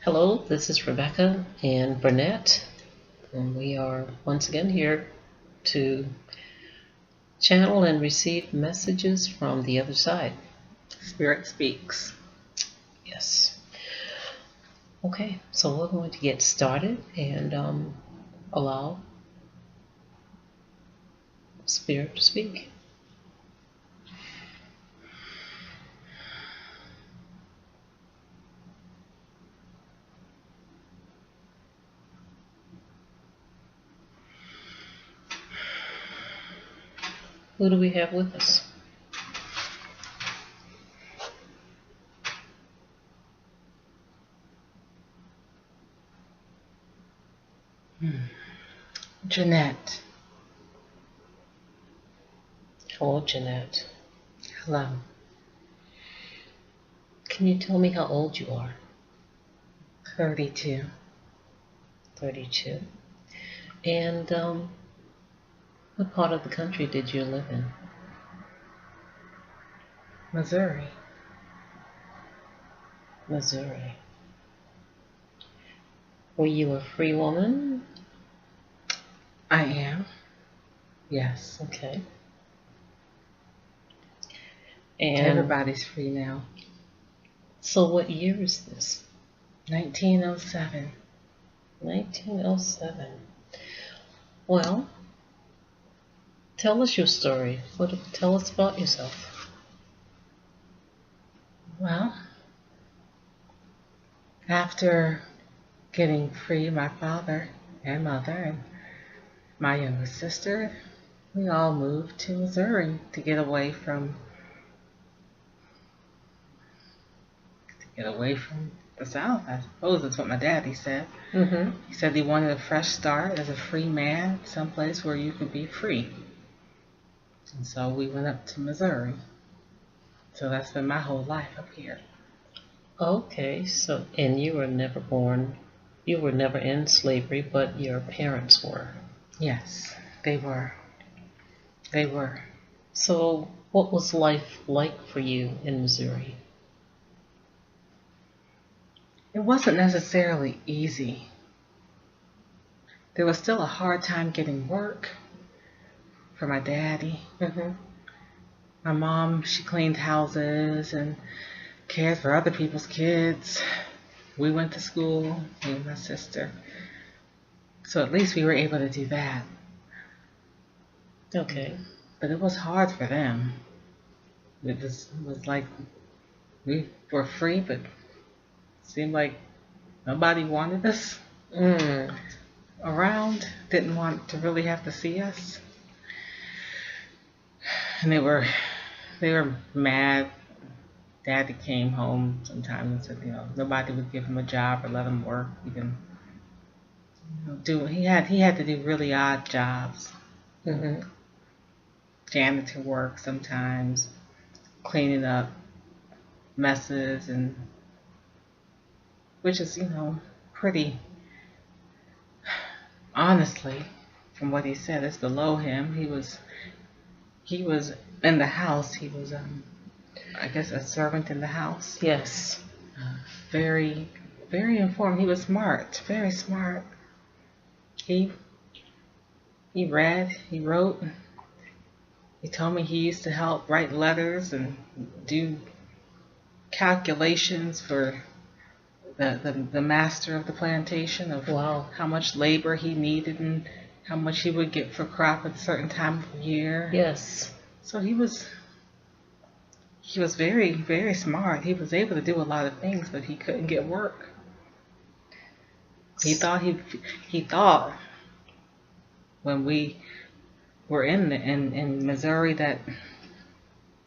Hello, this is Rebecca and Burnett, and we are once again here to channel and receive messages from the other side. Spirit speaks. Yes. Okay, so we're going to get started and allow Spirit to speak. Who do we have with us? Janette. Hello, Janette. Hello. Can you tell me how old you are? 32. 32. And what part of the country did you live in? Missouri. Missouri. Were you a free woman? I am. Yes. Okay. And everybody's free now. So what year is this? 1907. 1907. Well, tell us your story. Tell us about yourself. Well, after getting free, my father and mother and my younger sister, we all moved to Missouri to get away from the South. I suppose that's what my daddy said. Mm-hmm. He said he wanted a fresh start as a free man, someplace where you could be free. And so we went up to Missouri. So that's been my whole life up here. Okay, so, and you were never in slavery, but your parents were. Yes, they were. So what was life like for you in Missouri? It wasn't necessarily easy. There was still a hard time getting work for my daddy. Mm-hmm. My mom, she cleaned houses and cared for other people's kids. We went to school, me and my sister. So at least we were able to do that. Okay. But it was hard for them. It was like we were free, but it seemed like nobody wanted us around, didn't want to really have to see us. And they were mad. Daddy came home sometimes and said, nobody would give him a job or let him work. Even he had to do really odd jobs. Mm-hmm. Janitor work sometimes, cleaning up messes, and which is pretty, honestly, from what he said, it's below him. He was in the house. He was I guess a servant in the house. Yes. Very, very informed. He was smart, very smart. He read, he wrote. He told me he used to help write letters and do calculations for the master of the plantation of how much labor he needed and how much he would get for crop at a certain time of year. Yes. So he was very, very smart. He was able to do a lot of things, but he couldn't get work. He thought when we were in Missouri that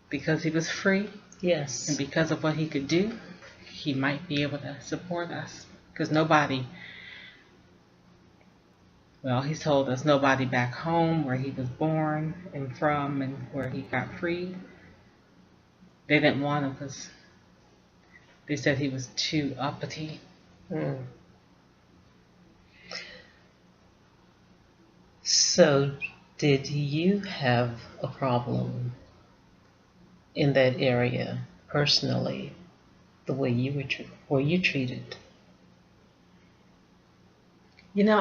because he was free, yes, and because of what he could do, he might be able to support us. Because he's told us nobody back home where he was born and from and where he got freed, they didn't want him because they said he was too uppity. So did you have a problem in that area personally, the way you were treated? You know,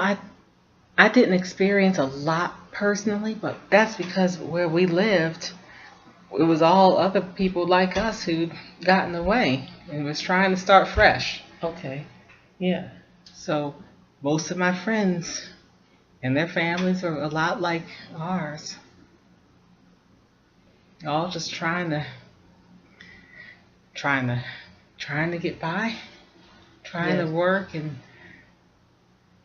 I didn't experience a lot personally, but that's because where we lived, it was all other people like us who'd gotten away and was trying to start fresh. Okay. Yeah. So most of my friends and their families are a lot like ours. All just trying to trying to get by, trying to Yes. work, and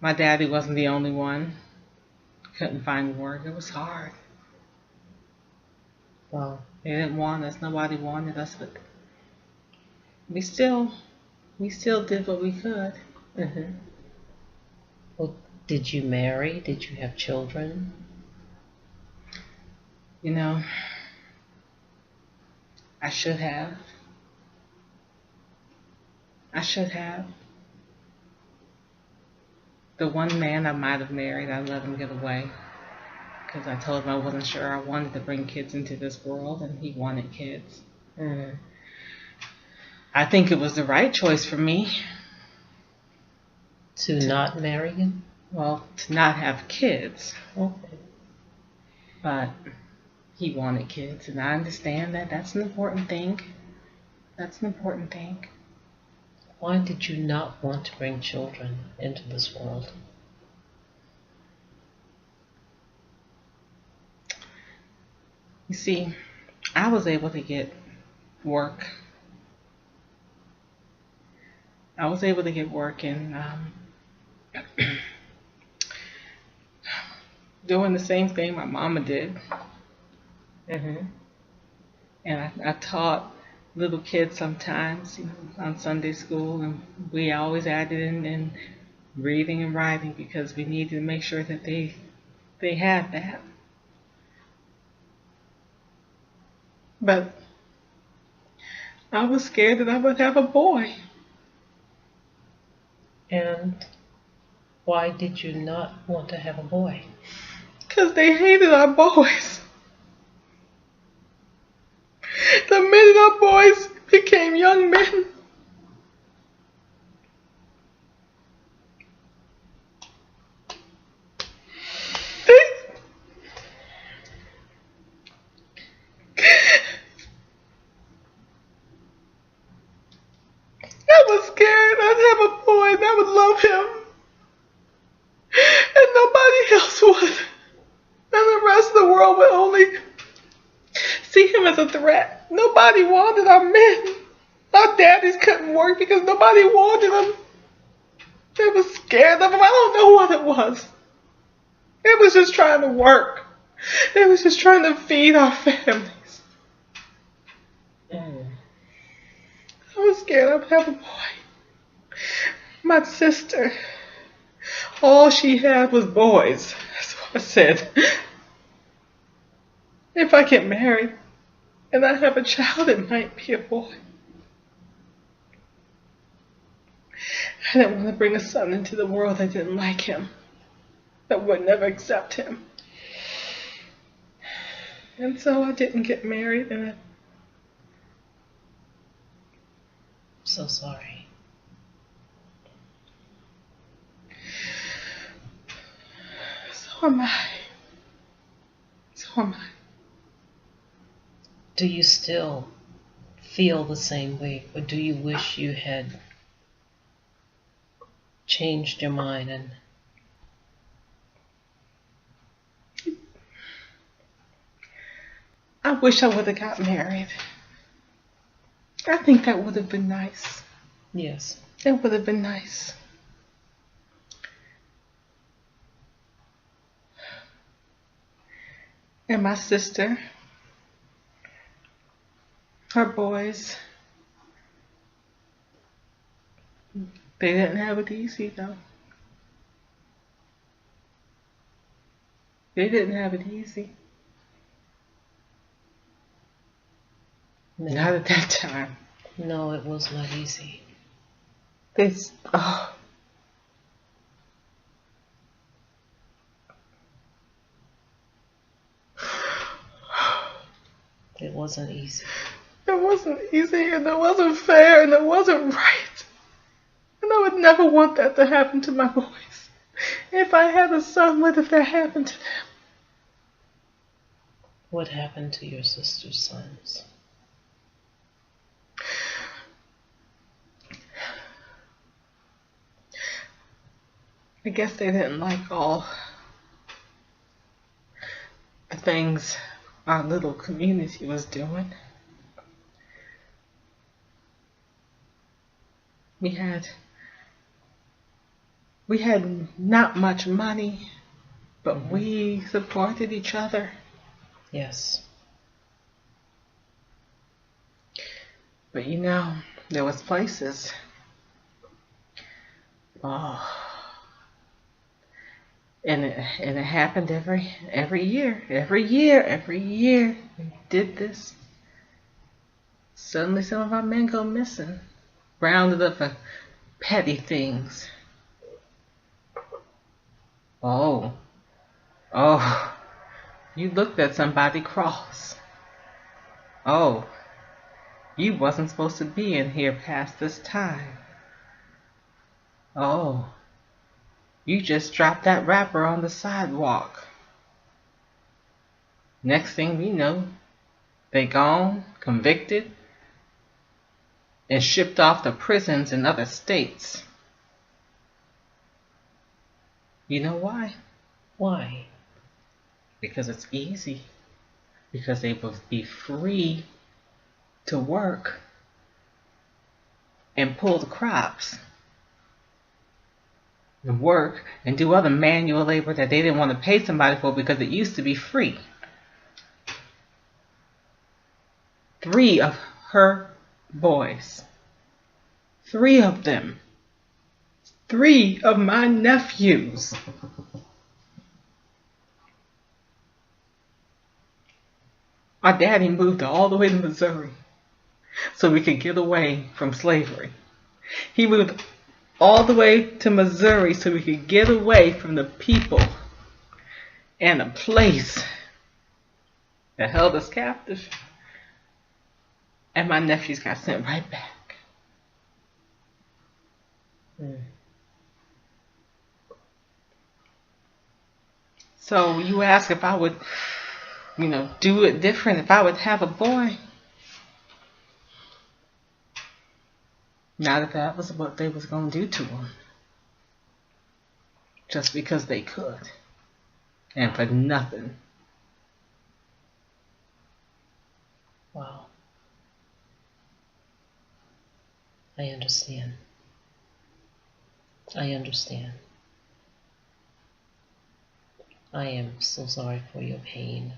my daddy wasn't the only one. Couldn't find work. It was hard. Wow. They didn't want us. Nobody wanted us, but we still did what we could. Mm-hmm. Well, did you marry? Did you have children? You know, I should have. I should have. The one man I might have married, I let him get away because I told him I wasn't sure I wanted to bring kids into this world, and he wanted kids. Mm. I think it was the right choice for me. To not marry him? Well, to not have kids, Okay. but he wanted kids, and I understand that. That's an important thing. That's an important thing. Why did you not want to bring children into this world? You see, I was able to get work. I was able to get work and doing the same thing my mama did. Mm-hmm. And I taught little kids sometimes, on Sunday school, and we always added in reading and writing because we needed to make sure that they had that. But I was scared that I would have a boy. And why did you not want to have a boy? Because they hated our boys. The minute our boys became young men, they, I was scared I'd have a boy and I would love him. And nobody else would. And the rest of the world would only see him as a threat. Nobody wanted our men. Our daddies couldn't work because nobody wanted them. They were scared of them. I don't know what it was. It was just trying to work. They was just trying to feed our families. Mm. I was scared I would have a boy. My sister, all she had was boys. That's what I said. If I get married and I have a child, it might be a boy. I didn't want to bring a son into the world that didn't like him, that would never accept him. And so I didn't get married, and So sorry. so am I. So am I. Do you still feel the same way, or do you wish you had changed your mind and I wish I would have got married. I think that would have been nice. yes. It would have been nice. And my sister, her boys, they didn't have it easy though. They didn't have it easy. No. Not at that time. No, it was not easy. Oh. It wasn't easy. It wasn't easy, and it wasn't fair, and it wasn't right. And I would never want that to happen to my boys. If I had a son, what if that happened to them? What happened to your sister's sons? I guess they didn't like all the things our little community was doing. We had not much money, but we supported each other. Yes. But there was places. Oh, and it happened every year. We did this. Suddenly, some of our men go missing, rounded up for petty things. Oh, you looked at somebody cross. Oh, you wasn't supposed to be in here past this time. Oh, you just dropped that wrapper on the sidewalk. Next thing we know, they gone, convicted, and shipped off to prisons in other states. You know why? Why? Because it's easy. Because they will be free to work and pull the crops. And work and do other manual labor that they didn't want to pay somebody for because it used to be free. 3 of her boys. 3 of them. 3 of my nephews. Our daddy moved all the way to Missouri so we could get away from slavery. He moved all the way to Missouri so we could get away from the people and a place that held us captive. And my nephews got sent right back. So you ask if I would, do it different if I would have a boy. Not if that was what they was going to do to him. Just because they could. And for nothing. Wow. I understand. I understand. I am so sorry for your pain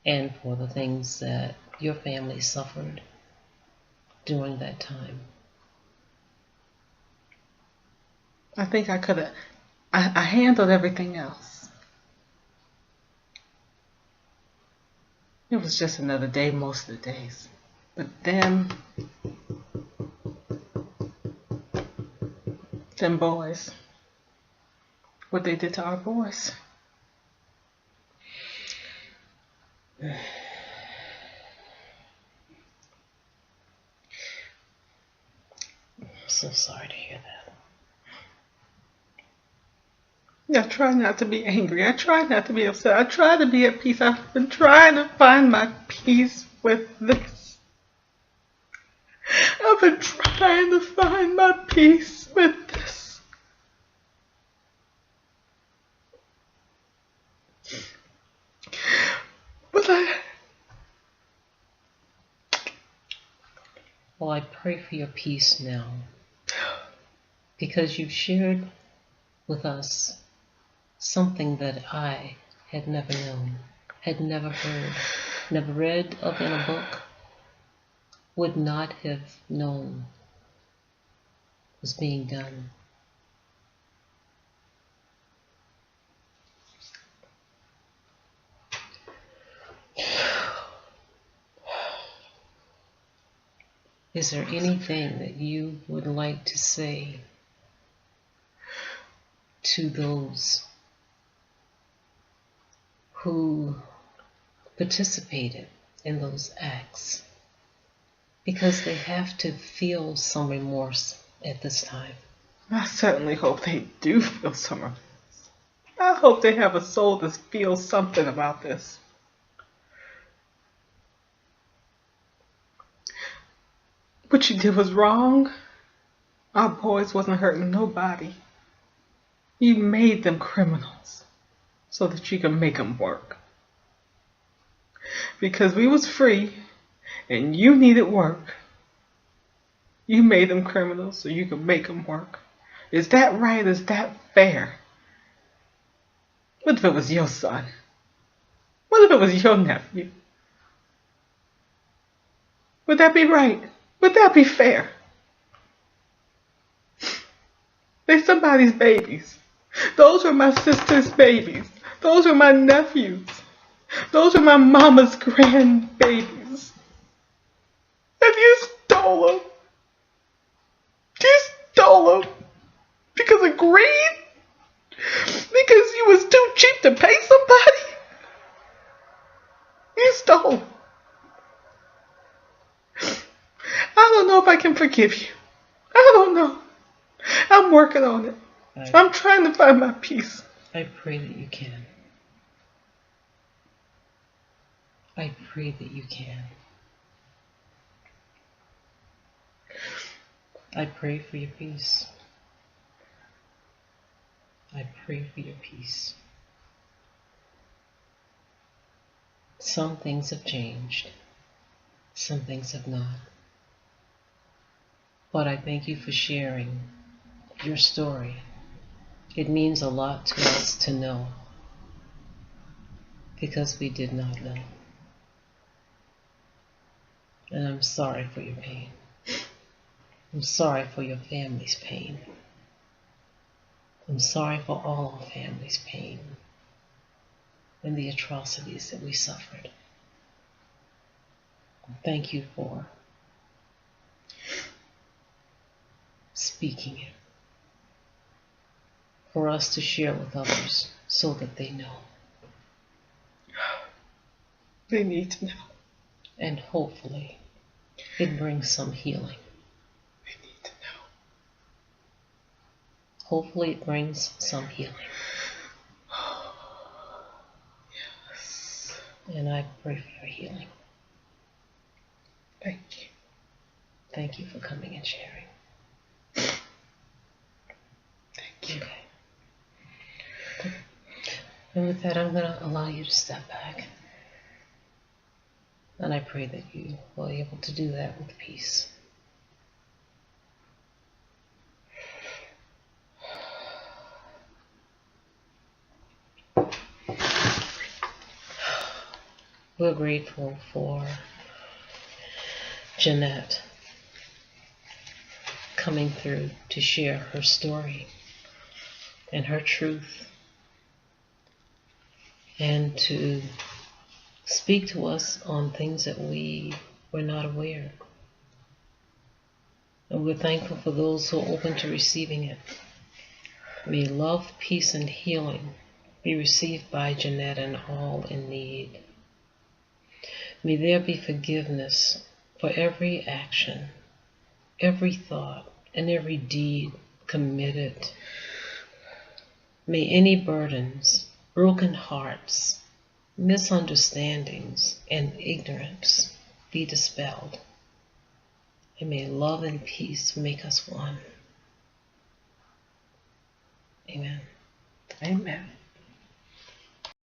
and for the things that your family suffered during that time. I think I could have, I handled everything else. It was just another day most of the days. But them boys, what they did to our boys. I'm so sorry to hear I that. try not to be angry. I try not to be upset. I try to be at peace. I've been trying to find my peace with this. I've been trying to find my peace with this. But Well, I pray for your peace now, because you've shared with us something that I had never known, had never heard, never read of in a book, would not have known was being done. Is there anything that you would like to say to those who participated in those acts? Because they have to feel some remorse at this time. I certainly hope they do feel some of this. I hope they have a soul that feels something about this. What you did was wrong. Our boys wasn't hurting nobody. You made them criminals so that you could make them work. Because we was free and you needed work. You made them criminals so you could make them work. Is that right? Is that fair? What if it was your son? What if it was your nephew? Would that be right? Would that be fair? They're somebody's babies. Those were my sister's babies. Those were my nephews. Those were my mama's grandbabies. And you stole them. You stole them. Because of greed? Because you was too cheap to pay somebody? You stole them. I don't know if I can forgive you. I don't know. I'm working on it. I'm trying to find my peace. I pray that you can. I pray that you can. I pray for your peace. I pray for your peace. Some things have changed. Some things have not. But I thank you for sharing your story. It means a lot to us to know, because we did not know. And I'm sorry for your pain. I'm sorry for your family's pain. I'm sorry for all our family's pain and the atrocities that we suffered. Thank you for speaking it, for us to share with others so that they know. They need to know. And hopefully it brings some healing. They need to know. Hopefully it brings some healing. Yes. And I pray for your healing. Thank you. Thank you for coming and sharing. Thank you. Okay. And with that, I'm going to allow you to step back. And I pray that you will be able to do that with peace. We're grateful for Janette coming through to share her story and her truth, and to speak to us on things that we were not aware. And we're thankful for those who are open to receiving it. May love, peace, and healing be received by Janette and all in need. May there be forgiveness for every action, every thought, and every deed committed. May any burdens, broken hearts, misunderstandings, and ignorance be dispelled. And may love and peace make us one. Amen. Amen.